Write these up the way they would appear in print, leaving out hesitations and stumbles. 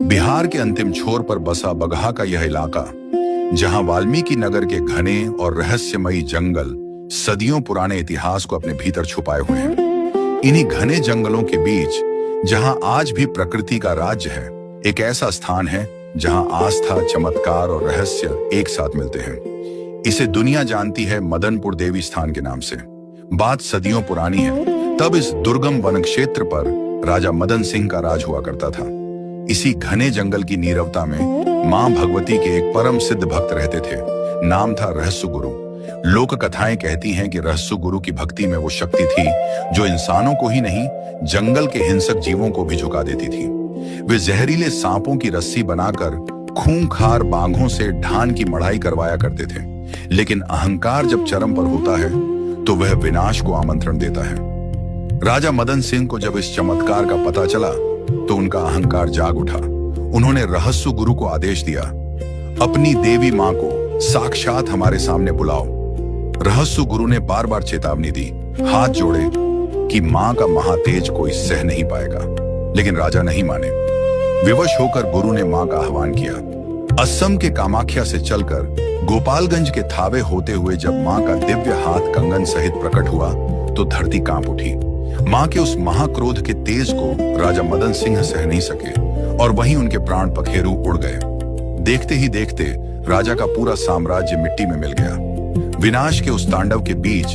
बिहार के अंतिम छोर पर बसा बगहा का यह इलाका, जहां वाल्मीकि नगर के घने और रहस्यमयी जंगल सदियों पुराने इतिहास को अपने भीतर छुपाए हुए हैं। इन्हीं घने जंगलों के बीच, जहां आज भी प्रकृति का राज्य है, एक ऐसा स्थान है जहां आस्था, चमत्कार और रहस्य एक साथ मिलते हैं। इसे दुनिया जानती है मदनपुर देवी स्थान के नाम से। बात सदियों पुरानी है। तब इस दुर्गम वन क्षेत्र पर राजा मदन सिंह का राज हुआ करता था। इसी घने जंगल की नीरवता में मां भगवती के एक परम सिद्ध भक्त रहते थे। नाम था रहस्यु गुरु। लोक कथाएं कहती हैं कि रहस्यु गुरु की भक्ति में वो शक्ति थी जो इंसानों को ही नहीं, जंगल के हिंसक जीवों को भी झुका देती थी। वे जहरीले सांपों की रस्सी बनाकर खूंखार बाघों से ढान की मढ़ाई करवाया करते थे। लेकिन अहंकार जब चरम पर होता है तो वह विनाश को आमंत्रण देता है। राजा मदन सिंह को जब इस चमत्कार का पता चला तो उनका अहंकार जाग उठा। उन्होंने रहस्यु गुरु को आदेश दिया, अपनी देवी मां को साक्षात हमारे सामने बुलाओ। रहस्यु गुरु ने बार बार चेतावनी दी, हाथ जोड़े कि मां का महातेज कोई सह नहीं पाएगा, लेकिन राजा नहीं माने। विवश होकर गुरु ने मां का आह्वान किया। असम के कामाख्या से चलकर गोपालगंज के थावे होते हुए जब मां का दिव्य हाथ कंगन सहित प्रकट हुआ तो धरती कांप उठी। मां के उस महाक्रोध के तेज को राजा मदन सिंह सह नहीं सके और वहीं उनके प्राण पखेरु उड़ गए। देखते ही देखते राजा का पूरा साम्राज्य मिट्टी में मिल गया। विनाश के उस तांडव के बीच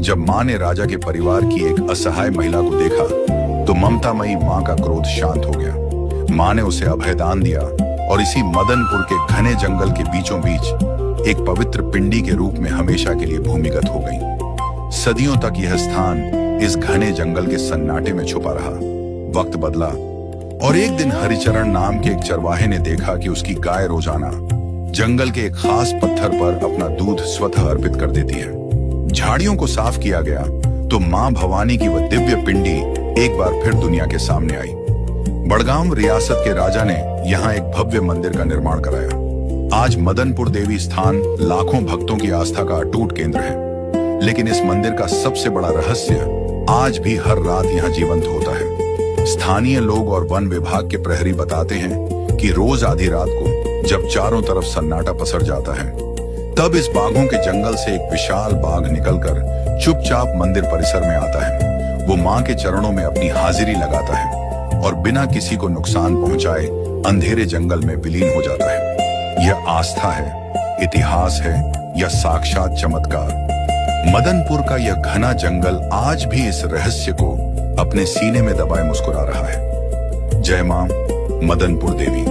जब मां ने राजा के परिवार की एक असहाय महिला को देखा तो ममतामयी मां का क्रोध शांत हो गया। मां ने उसे अभयदान दिया और इसी मदनपुर के घने जंगल के बीचों बीच एक पवित्र पिंडी के रूप में हमेशा के लिए भूमिगत हो गई। सदियों तक यह स्थान इस घने जंगल के सन्नाटे में छुपा रहा। वक्त बदला और एक दिन हरिचरण नाम के एक चरवाहे ने देखा कि उसकी गाय रोजाना जंगल के एक खास पत्थर पर अपना दूध स्वतः अर्पित कर देती है। झाड़ियों को साफ किया गया तो मां भवानी की वह दिव्य पिंडी एक बार फिर दुनिया के सामने आई। बड़गाम रियासत के राजा ने यहाँ एक भव्य मंदिर का निर्माण कराया। आज मदनपुर देवी स्थान लाखों भक्तों की आस्था का अटूट केंद्र है। लेकिन इस मंदिर का सबसे बड़ा रहस्य आज भी हर रात यहाँ जीवंत होता है। स्थानीय लोग और वन विभाग के प्रहरी बताते हैं कि रोज आधी रात को जब चारों तरफ सन्नाटा पसर जाता है, तब इस बाघों के जंगल से एक विशाल बाघ निकलकर चुपचाप मंदिर परिसर में आता है। वो मां के चरणों में अपनी हाजिरी लगाता है और बिना किसी को नुकसान पहुंचाए अंधेरे जंगल में विलीन हो जाता है। यह आस्था है, इतिहास है या साक्षात चमत्कार? मदनपुर का यह घना जंगल आज भी इस रहस्य को अपने सीने में दबाए मुस्कुरा रहा है। जय मां मदनपुर देवी।